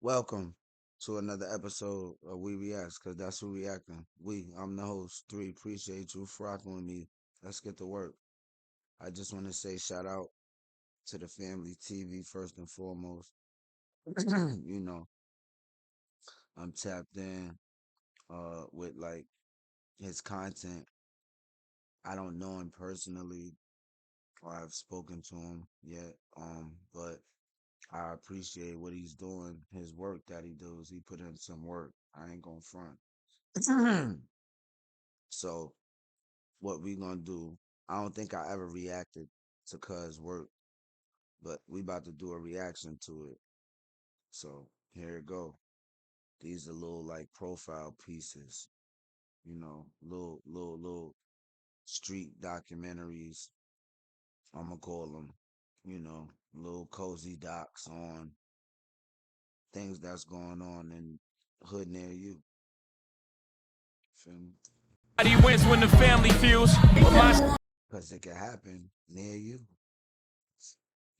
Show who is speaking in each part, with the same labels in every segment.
Speaker 1: Welcome to another episode of We React, because that's who reacting. I'm the host. Three, appreciate you for rocking with me. Let's get to work. I just want to say shout out to the family TV first and foremost. you know, I'm tapped in with like his content. I don't know him personally or I've spoken to him yet. But I appreciate what he's doing, his work that he does. He put in some work. I ain't gonna front. So what we gonna do? I don't think I ever reacted to Cuz work, but we about to do a reaction to it. So here it go. These are little like profile pieces, little street documentaries. I'ma call them, little cozy docs on things that's going on in hood near you. Feel me?
Speaker 2: He wins when the family feels.
Speaker 1: Cause it can happen near you.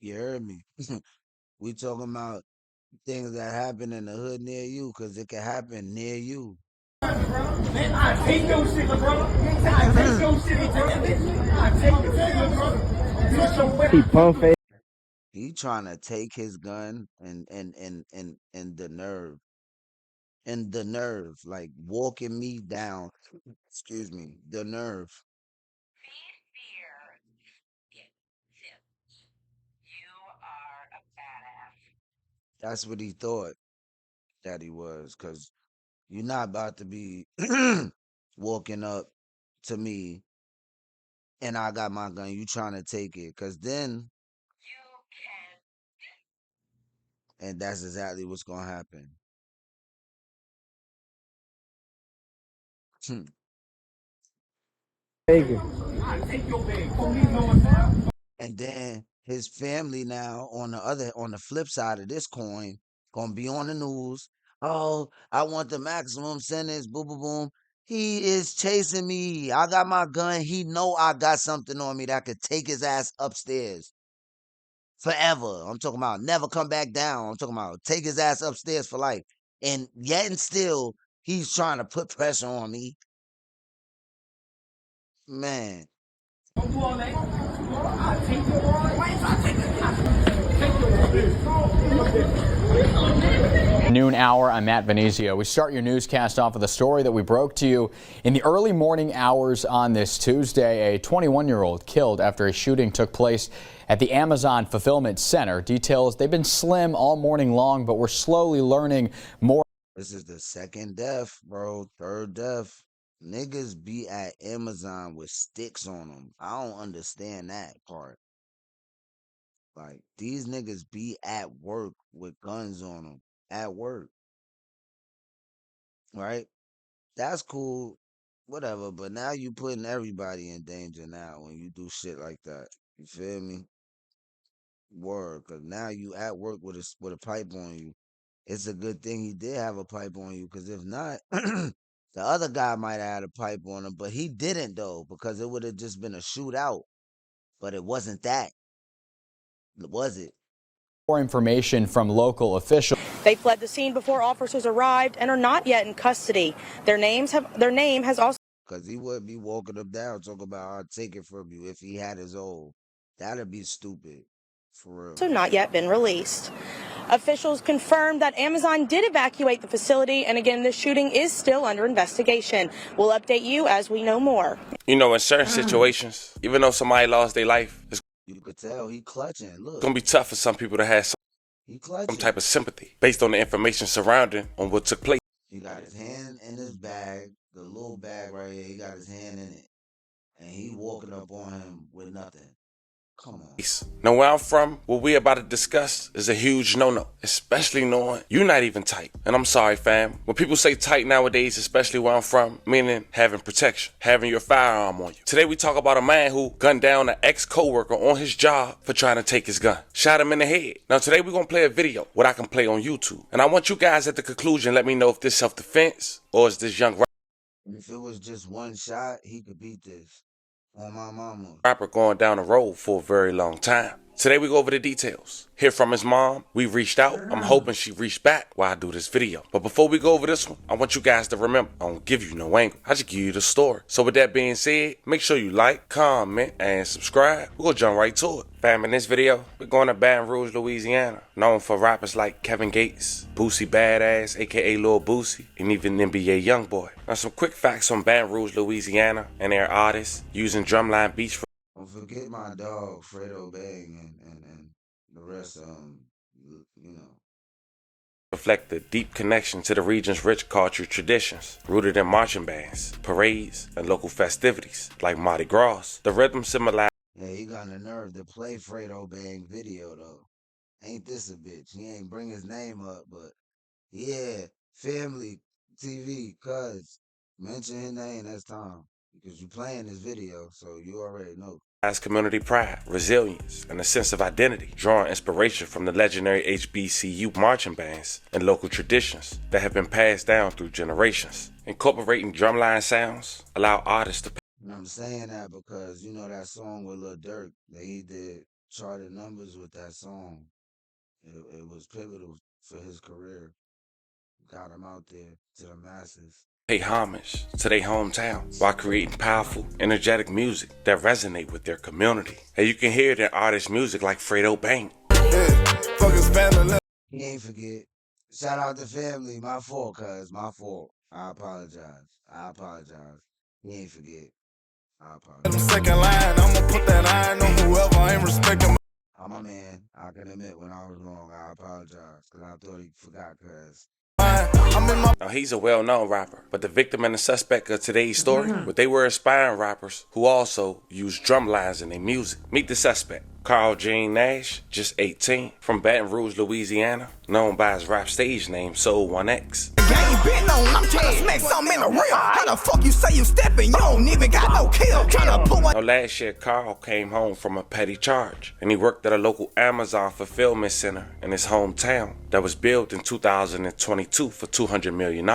Speaker 1: You heard me. We talking about things that happen in the hood near you, cause it can happen near you.
Speaker 3: Man, I take your shit, bro. I take your shit, bro. I take your shit, bro.
Speaker 4: He pump fake.
Speaker 1: He trying to take his gun and the nerve, like walking me down. Excuse me, the nerve. That's what he thought that he was, cause you're not about to be walking up to me and I got my gun. You trying to take it, cause then, and that's exactly what's gonna happen. And then his family now on the flip side of this coin gonna be on the news. Oh, I want the maximum sentence. Boom, boom, boom. He is chasing me. I got my gun. He know I got something on me that could take his ass upstairs forever. I'm talking about never come back down. I'm talking about take his ass upstairs for life. And yet and still, he's trying to put pressure on me. Man,
Speaker 3: Don't do all that. I take your word. Why is I
Speaker 5: Noon hour, I'm Matt Venezia. We start your newscast off with a story that we broke to you in the early morning hours on this Tuesday. A 21-year-old killed after a shooting took place at the Amazon Fulfillment Center. Details, they've been slim all morning long, but we're slowly learning more.
Speaker 1: this is the second death, bro. Third death. Niggas be at Amazon with sticks on them. I don't understand that part. Like, these niggas be at work with guns on them. At work, right? That's cool, whatever. But now you putting everybody in danger now when you do shit like that. You feel me? Word, cause now you at work with a pipe on you. It's a good thing he did have a pipe on you, cause if not, the other guy might have had a pipe on him, but he didn't though, because it would have just been a shootout. But it wasn't that, was it?
Speaker 5: More information from local officials.
Speaker 6: They fled the scene before officers arrived and are not yet in custody. Their name has also
Speaker 1: Cause he would be walking them down, talking about I'll take it from you if he had his own. That'd be stupid, for real.
Speaker 6: not yet been released. Officials confirmed that Amazon did evacuate the facility, and again, this shooting is still under investigation. We'll update you as we know more.
Speaker 2: You know, in certain situations, even though somebody lost their life, it's
Speaker 1: You could tell he clutching. Look,
Speaker 2: gonna be tough for some people to have
Speaker 1: he
Speaker 2: some
Speaker 1: clutching.
Speaker 2: type of sympathy based on the information surrounding on what took place.
Speaker 1: He got his hand in his bag, the little bag right here. He got his hand in it, and he walking up on him with nothing. Come on.
Speaker 2: Now, where I'm from, what we're about to discuss is a huge no-no, especially knowing you're not even tight. And I'm sorry, fam. When people say tight nowadays, especially where I'm from, meaning having protection, having your firearm on you. Today, we talk about a man who gunned down an ex-coworker on his job for trying to take his gun. Shot him in the head. Now, today, we're going to play a video, what I can play on YouTube. And I want you guys at the conclusion, let me know if this self-defense or is this young
Speaker 1: If it was just one shot, he could beat this. On my mama.
Speaker 2: rapper going down the road for a very long time. Today we go over the details. Hear from his mom. We reached out. I'm hoping she reached back while I do this video. But before we go over this one, I want you guys to remember, I don't give you no angle. I just give you the story. So with that being said, make sure you like, comment, and subscribe. We're gonna jump right to it. Fam, in this video, we're going to Baton Rouge, Louisiana, known for rappers like Kevin Gates, Boosie Badass, aka Lil Boosie, and even NBA Youngboy. Now some quick facts on Baton Rouge, Louisiana, and their artists using drumline beats for
Speaker 1: Don't forget my dog, Fredo Bang, and the rest, you know.
Speaker 2: reflect the deep connection to the region's rich cultural traditions, rooted in marching bands, parades, and local festivities like Mardi Gras. The rhythm similar.
Speaker 1: Yeah, he got the nerve to play Fredo Bang video, though. Ain't this a bitch? He ain't bring his name up, but yeah, family TV, cuz mention his name next time because you playing this video, so you already know.
Speaker 2: As community pride, resilience, and a sense of identity, drawing inspiration from the legendary HBCU marching bands and local traditions that have been passed down through generations. Incorporating drumline sounds allow artists to.
Speaker 1: And I'm saying that because you know that song with Lil Durk that he did charted numbers with that song. It was pivotal for his career. Got him out there to the masses.
Speaker 2: Pay homage to their hometown while creating powerful, energetic music that resonate with their community. And you can hear their artists' music like Fredo Bang.
Speaker 1: He ain't forget. Shout out to family. My fault, cuz. My fault. I apologize. He ain't forget. I apologize.
Speaker 3: Second line, I'ma put that iron on whoever ain't respecting.
Speaker 1: I'm a man. I can admit when I was wrong. I apologize. Because I thought he forgot, cuz.
Speaker 2: Now he's a well-known rapper, but the victim and the suspect of today's story, but they were aspiring rappers who also used drum lines in their music. Meet the suspect, Carl Gene Nash, just 18, from Baton Rouge, Louisiana, known by his rap stage name Soul 1X.
Speaker 3: Gang been on, I'm tryna smack something in the real. How the fuck you say you stepping? You don't even got no kill. Tryna pull my.
Speaker 2: Now last year, Carl came home from a petty charge, and he worked at a local Amazon fulfillment center in his hometown that was built in 2022 for $200 million.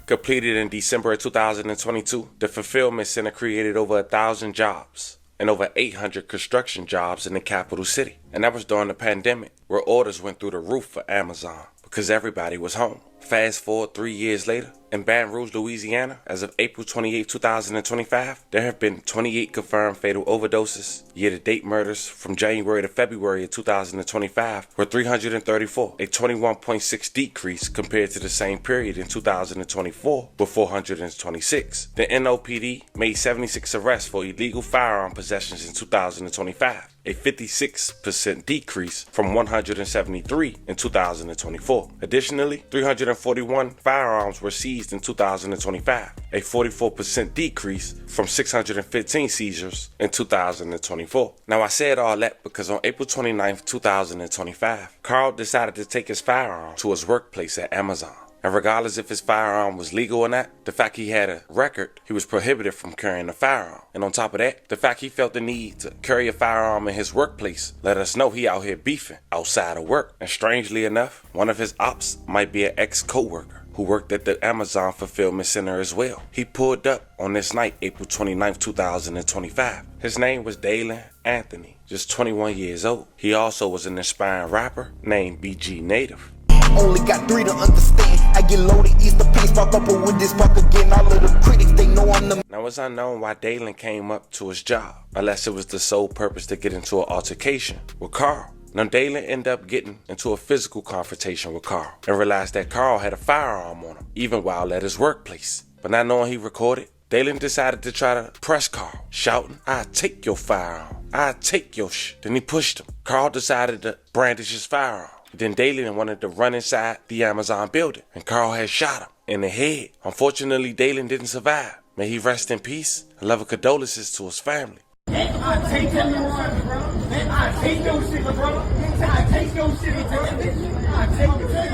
Speaker 2: Completed in December of 2022, the fulfillment center created over 1,000 jobs and over 800 construction jobs in the capital city. And that was during the pandemic, where orders went through the roof for Amazon because everybody was home. Fast forward 3 years later, in Baton Rouge, Louisiana, as of April 28, 2025, there have been 28 confirmed fatal overdoses. Year-to-date murders from January to February of 2025 were 334, a 21.6 decrease compared to the same period in 2024 with 426. The NOPD made 76 arrests for illegal firearm possessions in 2025. A 56% decrease from 173 in 2024. Additionally, 341 firearms were seized in 2025, a 44% decrease from 615 seizures in 2024. Now I said all that because on April 29th, 2025, Carl decided to take his firearm to his workplace at Amazon. And regardless if his firearm was legal or not, the fact he had a record, he was prohibited from carrying a firearm. And on top of that, the fact he felt the need to carry a firearm in his workplace let us know he out here beefing outside of work. And strangely enough, one of his ops might be an ex-co-worker who worked at the Amazon fulfillment center as well. He pulled up on this night, April 29th, 2025. His name was Dalen Anthony, just 21 years old. He also was an aspiring rapper named BG Native.
Speaker 3: Only got 3 to understand. I get loaded, ease the pace, spark up with this spark again. All of the critics, they know I'm the.
Speaker 2: Now it's unknown why Dalen came up to his job, unless it was the sole purpose to get into an altercation with Carl. Now Dalen ended up getting into a physical confrontation with Carl and realized that Carl had a firearm on him, even while at his workplace. But not knowing he recorded, Dalen decided to try to press Carl, shouting, "I take your firearm, I take your shit." Then he pushed him. Carl decided to brandish his firearm. Then Dalen wanted to run inside the Amazon building, and Carl had shot him in the head. Unfortunately, Dalen didn't survive. May he rest in peace and love and condolences to his family.
Speaker 3: I take your shit, bro. I take your shit, bro. I take your shit, bro. I take your shit,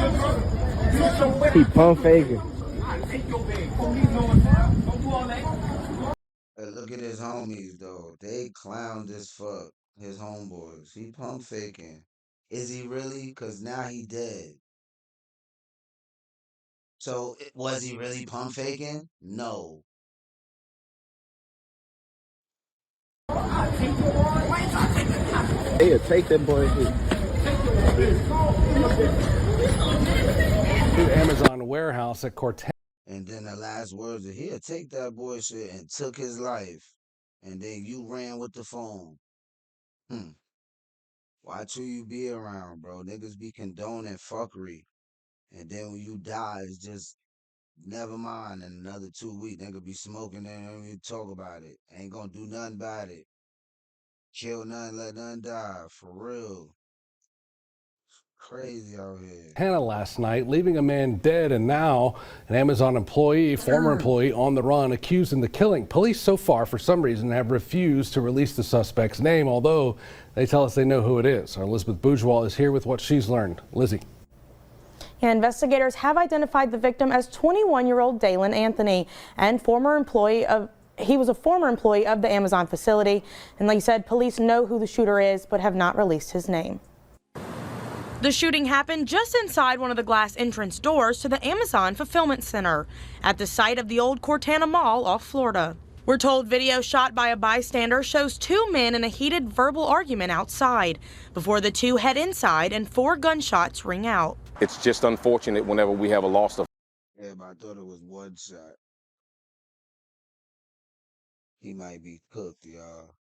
Speaker 3: bro.
Speaker 4: He pump faking.
Speaker 3: I take your bag. Police on, bro. Don't do all that.
Speaker 1: Hey, look at his homies, though. They clowned as fuck. His homeboys. He pump faking. Is he really? Because now he dead. So, was he really pump faking? No.
Speaker 4: Hey, take that boy.
Speaker 7: New Amazon warehouse at Cortez.
Speaker 1: And then the last words are, he'll take that boy shit and took his life. And then you ran with the phone. Watch who you be around, bro. Niggas be condoning fuckery. And then when you die, it's just never mind. In another 2 weeks, nigga be smoking and don't even talk about it. Ain't gonna do nothing about it. Kill none, let none die. For real. Crazy out here.
Speaker 7: Hannah last night, leaving a man dead, and now an Amazon employee, former employee, on the run, accused in the killing. Police so far, for some reason, have refused to release the suspect's name, although they tell us they know who it is. Our Elizabeth Bourgeois is here with what she's learned. Lizzie.
Speaker 6: Yeah, investigators have identified the victim as 21-year-old Dalen Anthony, and he was a former employee of the Amazon facility. And like you said, police know who the shooter is, but have not released his name. The shooting happened just inside one of the glass entrance doors to the Amazon fulfillment center at the site of the old Cortana Mall off Florida. We're told video shot by a bystander shows two men in a heated verbal argument outside before the two head inside and 4 gunshots ring out.
Speaker 8: It's just unfortunate whenever we have a loss of.
Speaker 1: Yeah, but I thought it was one shot. He might be cooked, y'all.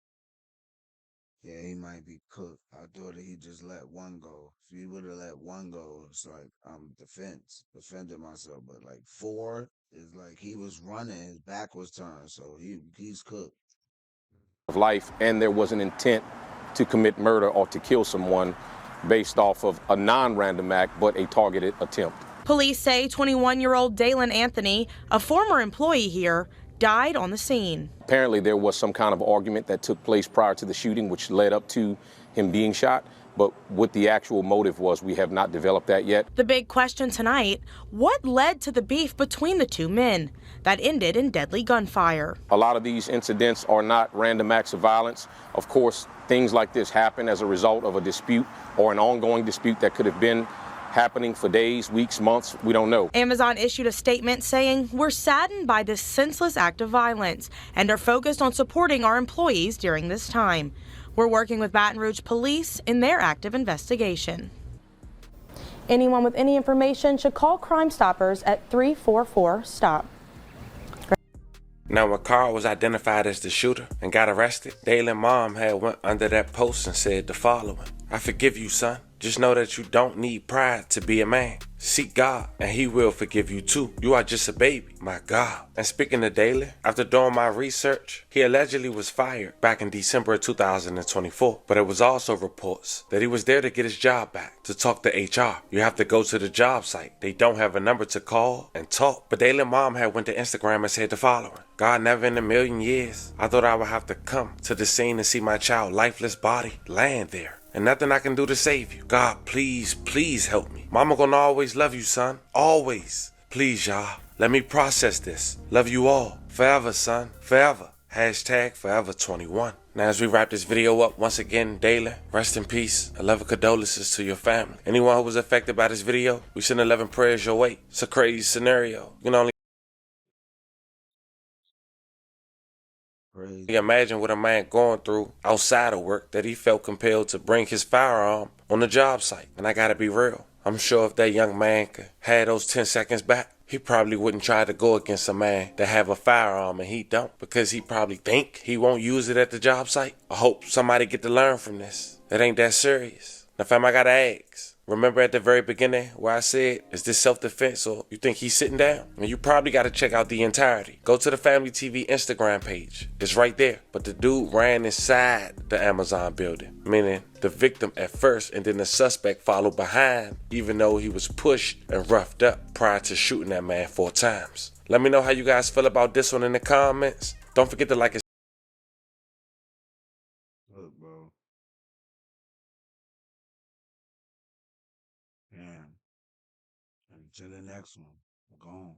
Speaker 1: Yeah, he might be cooked. I thought that he just let one go. If he would have let one go, it's like I'm defending myself. But like 4 is like he was running, his back was turned, so he's cooked.
Speaker 8: Life, and there was an intent to commit murder or to kill someone based off of a non-random act, but a targeted attempt.
Speaker 6: Police say 21-year-old Dalen Anthony, a former employee here, died on the scene.
Speaker 8: Apparently there was some kind of argument that took place prior to the shooting, which led up to him being shot. But what the actual motive was, we have not developed that yet.
Speaker 6: The big question tonight, what led to the beef between the two men that ended in deadly gunfire?
Speaker 8: A lot of these incidents are not random acts of violence. Of course, things like this happen as a result of a dispute or an ongoing dispute that could have been happening for days, weeks, months, we don't know.
Speaker 6: Amazon issued a statement saying, "We're saddened by this senseless act of violence and are focused on supporting our employees during this time. We're working with Baton Rouge police in their active investigation." Anyone with any information should call Crime Stoppers at 344-STOP.
Speaker 2: Now, when Carl was identified as the shooter and got arrested, Dalen's mom had went under that post and said the following: "I forgive you, son. Just know that you don't need pride to be a man. Seek God, and he will forgive you too. You are just a baby, my God." And speaking of Dalen, after doing my research, he allegedly was fired back in December of 2024. But it was also reports that he was there to get his job back, to talk to HR. You have to go to the job site. They don't have a number to call and talk. But Dalen's mom had went to Instagram and said the following: "God, never in a million years I thought I would have to come to the scene and see my child lifeless body laying there. And nothing I can do to save you. God, please, please help me. Mama gonna always love you, son. Always. Please, y'all. Let me process this. Love you all. Forever, son. Forever. Hashtag forever 21. Now, as we wrap this video up, once again, Dalen, rest in peace. A love and condolences to your family. Anyone who was affected by this video, we send 11 prayers your way. It's a crazy scenario. You can only imagine what a man going through outside of work that he felt compelled to bring his firearm on the job site. And I gotta be real, I'm sure if that young man could have those 10 seconds back, he probably wouldn't try to go against a man that have a firearm and he don't, because he probably think he won't use it at the job site. I hope somebody get to learn from this. It ain't that serious. Now fam, I gotta ask. Remember at the very beginning where I said, is this self-defense or you think he's sitting down? And you probably got to check out the entirety. Go to the Family TV Instagram page. It's right there. But the dude ran inside the Amazon building, meaning the victim at first and then the suspect followed behind, even though he was pushed and roughed up prior to shooting that man 4 times. Let me know how you guys feel about this one in the comments. Don't forget to like and
Speaker 1: Look, bro. Damn. Until the next one. Gone.